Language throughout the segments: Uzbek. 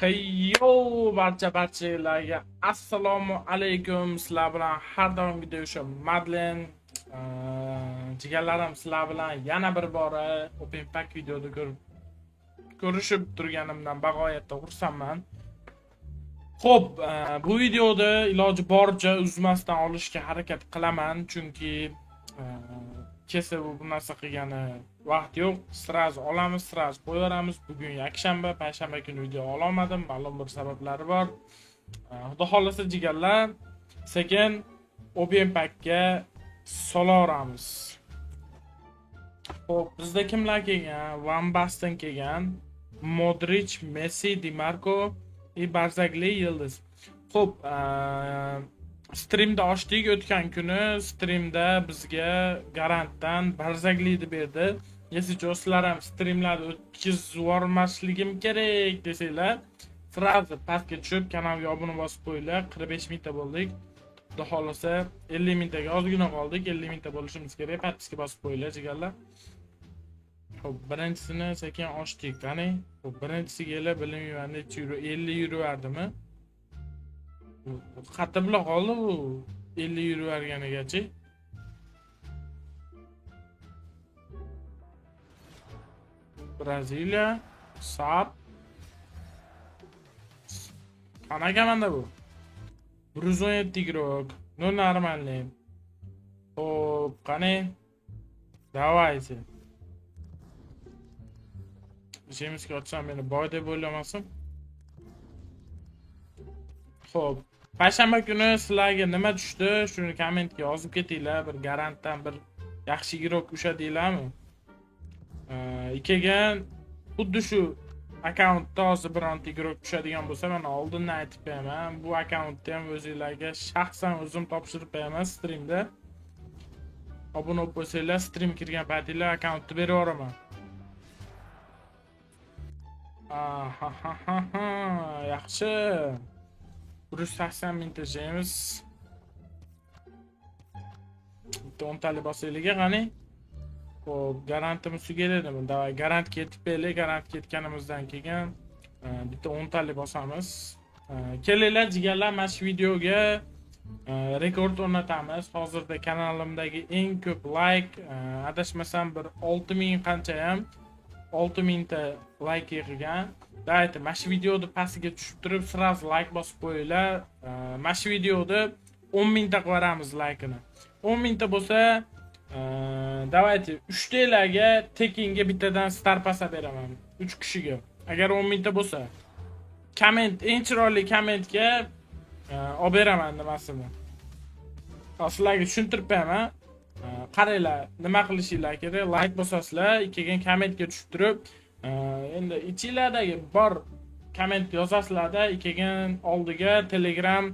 Hayyo barchalarga assalomu alaykum. Sizlar bilan har doimgidek o'sha Madlen jigarlarim sizlar bilan yana bir bora Open Pack videoda ko'rishib turganimdan bag'oyatda xursandman. Xo'p, bu videoda iloji boricha uzmasdan olishga harakat qilaman, chunki kesa bu narsa qilgani vaqt yo'q. Sraz olamiz, sraz qo'yaveramiz. Bugun yakshanba, payshanba kuni video ololmadim, ma'lum bir sabablari bor. Xudo xolasa jigarlar, sekin Open Packga solaveramiz. Xo'p, bizda kimlar kelgan? Van Basten kelgan, Modric, Messi, Di Marco, Barzagli, Yıldız. Xo'p, streamda ochdik o'tgan kuni. Streamda bizga garantdan Barzaglini berdi. Yesicho sizlar ham streamlarni o'tkazib yubormasligim kerak desanglar, sразу pastga tushib kanalga obuna bosib qo'yinglar. 45 mingta bo'ldik. Xudo xolasa 50 mingtaga ozgina qoldik. 50 mingta bo'lishimiz kerak. Podpiska bosib qo'yinglar jigarlar. Xo'p, birinchisini sekin ochdik, qani. Xo'p, birinchisiga bilmayman necha euro, 50 euro verdimi? Qatta bilan qoldi bu 50 euro verganigacha. Braziliya, Sap. Qanaqa manda bu? 117 игрок. Ну нормальный. Xo'p, qani? Давайте. Jemizga ochsam meni boy deb o'ylamasin. Xo'p, payshanba kuni sizlarga nima tushdi? Shuni kommentga yozib ketinglar. Bir garantdan bir yaxshi игрок ushadinglarmi? Ikkaga xuddi shu akkauntda hozir bironta игрок tushadigan bo'lsa, men oldindan aytib beraman. Bu akkauntni ham o'zingizlarga shaxsan o'zim topshirib beraman streamda. Obuna bo'lib qo'ysanglar, stream kirgan paytinglar akkauntni berib yuboraman. Yaxshi. 180 mingta jemiz. 10 tali bosaylik qani. Xo'p, garantimiz tugaladimi? Davay, garant ketib beli, garant ketganimizdan keyin bitta 10 tali bosamiz. Kelinglar jigarlar, mana shu videoga rekord o'rnatamiz. Hozirda kanalimdagi eng ko'p like, adashmasam bir 6000 qancha ham 6000 ta like yig'gan. Davayda mana shu videoni pastiga tushib turib, sразу like bosib qo'yinglar. Mana shu videoda 10 ta qo'yamiz like'ini. 10 ta bo'lsa, davayda 3 talarga tekinga bittadan star pasa beraman. 3 kishiga. Agar 10 ta bo'lsa, komment, eng chiroyli kommentga olib beraman nimasini. Sizlarga tushuntirib beraman. Qaranglar, nima qilishinglar kerak? Like bosasizlar, ikkiga kommentga tushib turib, endi ichinglardagi bor komment yozasizlarda, ikkiga oldiga Telegram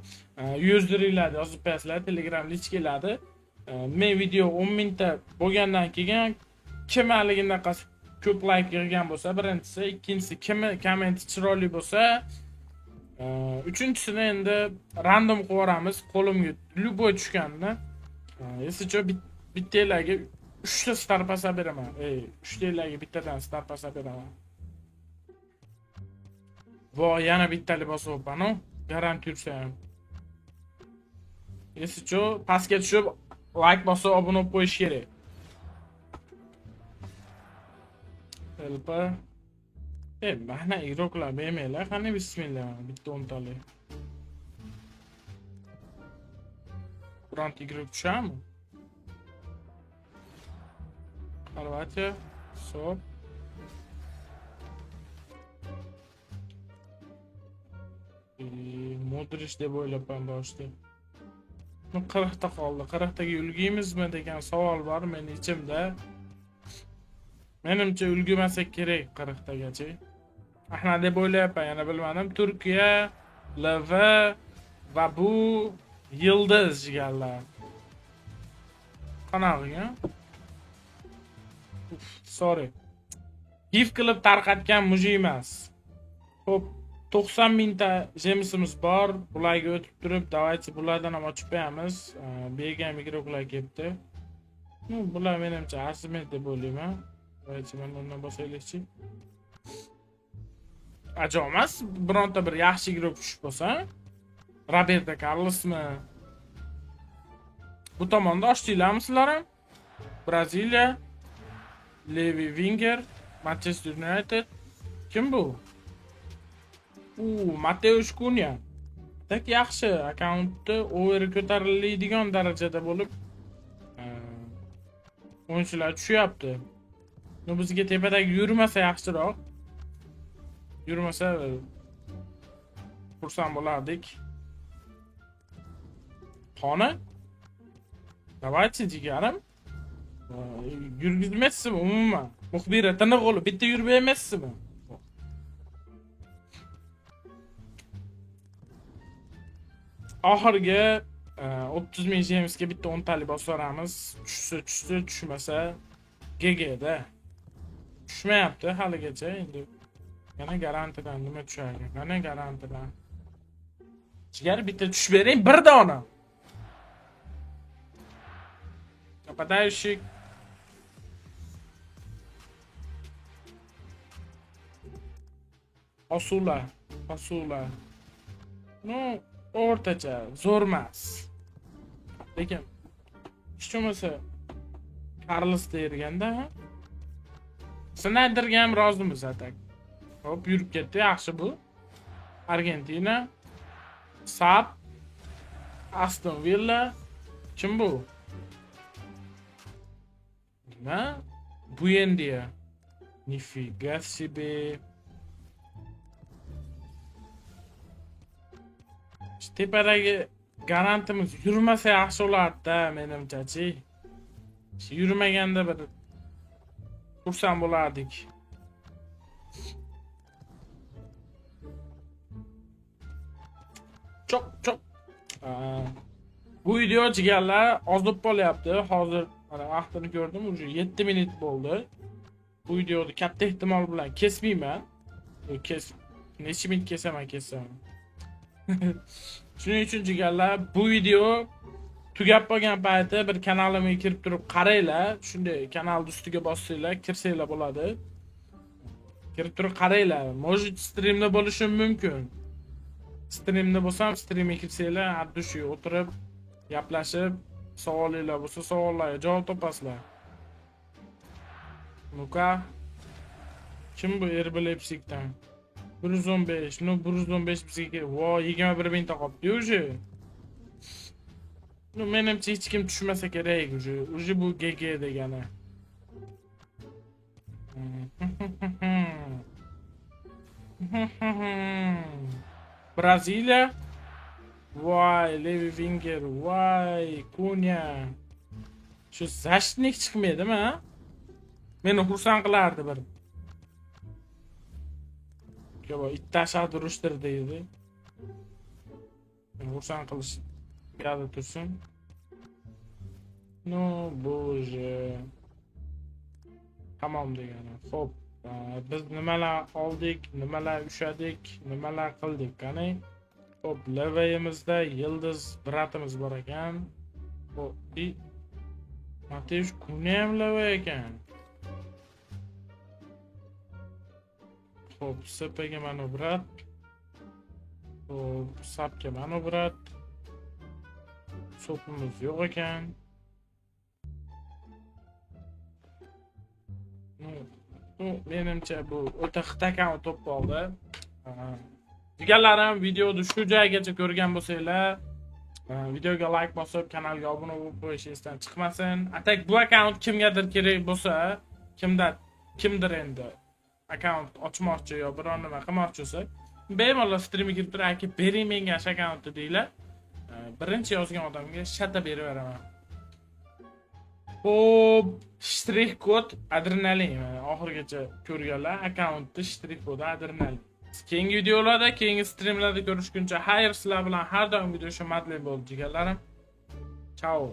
userlarni yozib qo'yasizlar, Telegram lichkalarni. Men video 10 ta bo'lgandan keyin kim haligidan ko'p like yig'gan bo'lsa, birinchisi, ikkinchisi kim komment chiroyli bo'lsa, uchinchisini endi random qilib yuboramiz. Qo'limga любой tushganini. Esicho bittalarga 3 ta star pasa beraman. 3 talarga bittadan star pasa beraman. Voy, yana bittali bosyapman-ku. Garant yursa ham. Esicho pastga tushib like bosib obuna bo'lib qo'yish kerak. Elpa. Mana игрокlar bermaylar. Qani bismillah, bitta 10 tali. Bironta игрок tushami? Хорватия, Соп. Modric deb o'ylabman boshda. 40 ta qoldi. 40 taga ulguymizmi degan savol bor meni ichimda. Menimcha ulgumasak kerak 40 tagacha. Ahna deb o'ylayapman, yana bilmadim. Turkiya, LV va bu Yıldız jigarlar. Qanaqa? Sorry. Gif qilib tarqatgan muji emas. Xo'p, 90 mingta jemisimiz bor. Bularga o'tib turib, davaychi bulardan ham ochib qo'yamiz. Bergan mikroflar kelibdi. Bular menimcha arzimaydi deb o'ylayman. Davaychi men undan boshlaylikchi. ajoyib emas. Bironta bir yaxshi igrok tushib qolsa, Roberto Carlosmi? Bu tomonda ochdinglarmi sizlar ham? Braziliya, Levi Winger, Manchester United. Kim bu? Mateus Cunha. Tak yaxshi akkauntni over ko'tariladigan darajada bo'lib, o'yinchilar tushyapti. Bizga tepadagi yurmasa yaxshiroq. Yurmasa xursand bo'lardik. Qoni? Давайте, jigarim. Yurgizmaysizmi umuman? Muxbira tiniq olib bitta yurib bermaysizmi? Oxirgi 30 ming gemsga bitta 10 talik bosaramiz. Tushsa, tushmasa GG-da. Tushmayapti haligacha endi. Yana garantidan nima tushadi? Mana garantidan. Jigar bitta tushib bering, bir dona. Нападающий. Asula. Ну, o'rtacha, zo'r emas. Lekin hech bo'lmasa Carlos deyilganda, Snyderga ham rozimiz atak. Hop, yurib ketdi, yaxshi bu. Argentina, Sab, Aston Villa. Kim bu? Nima? Buendia. Nifiga себе. Tepadagi garantimiz yurmasa yaxshi bo'lardi-da, menimcha-chi. Yurmaganda bir xursand bo'lardik. Çok. Bu video jigarlar ozib qolyapti. Hozir mana vaqtini ko'rdim, уже 7 minut bo'ldi. Bu videoni katta ehtimol bilan kesmayman. Necha minut kesaman. Shuning uchun jigarlar, bu video tugab qolgan payti bir kanalimga kirib turib qaranglar. Shunday kanal ustiga bossanglar, kirsanglar bo'ladi. Kirib turib qaranglar. Может, streamda bo'lishim mumkin. Streamda bo'lsam, streamga kirsanglar, addushi o'tirib, gaplashib, savolinglar bo'lsa, savollarga javob topasizlar. Nuka. Kim bu Erbilepsikdan? 115, 115 bizga kerak. Vo, 21 mingta qolibdi уже. Menimcha hech kim tushmasa kerak уже bu GG degani. Braziliya. Voy, Levi Winger, voy, Cunha. Shu Zashnik chiqmaydimi, ha? Meni xursand qilardi bir. Yo'q, ittashadi urishtir deydi. Xursand qilish yada tursin. No, boje. Tamam degani. Xo'p, biz nimalar oldik, nimalar ushadik, nimalar qildik, qani? Xo'p, levayimizda Yıldız bratimiz bor ekan. Xo'p, Mateus Cunha ham levay ekan. Xo'p, Sepaga mana brat. Xo'p, Sapga mana brat. Sopimiz yo'q ekan. Menimcha bu o'ta xitakan to'p oldi. Jigarlarim, videoni shu joygacha ko'rgan bo'lsanglar, videoga like bosib, kanalga obuna bo'lib qo'yishingiz esdan chiqmasin. Atak bu akkaunt kimgadir kerak bo'lsa, kimdir endi akkaunt ochmoqchi yo biron nima qilmoqchi bo'lsa, bemalol streamga kirib turib, aka bering menga shu akkauntni deylar. Birinchi yozgan odamga shata berib beraman. Xo'p, shtrix kod adrenalin. Oxirigacha ko'rganlar akkauntni shtrix kodi adrenalin. Keyingi videolarda, keyingi streamlarda ko'rishguncha xayr, sizlar bilan har doim video shomadli bo'ldi jigarlarim. Ciao.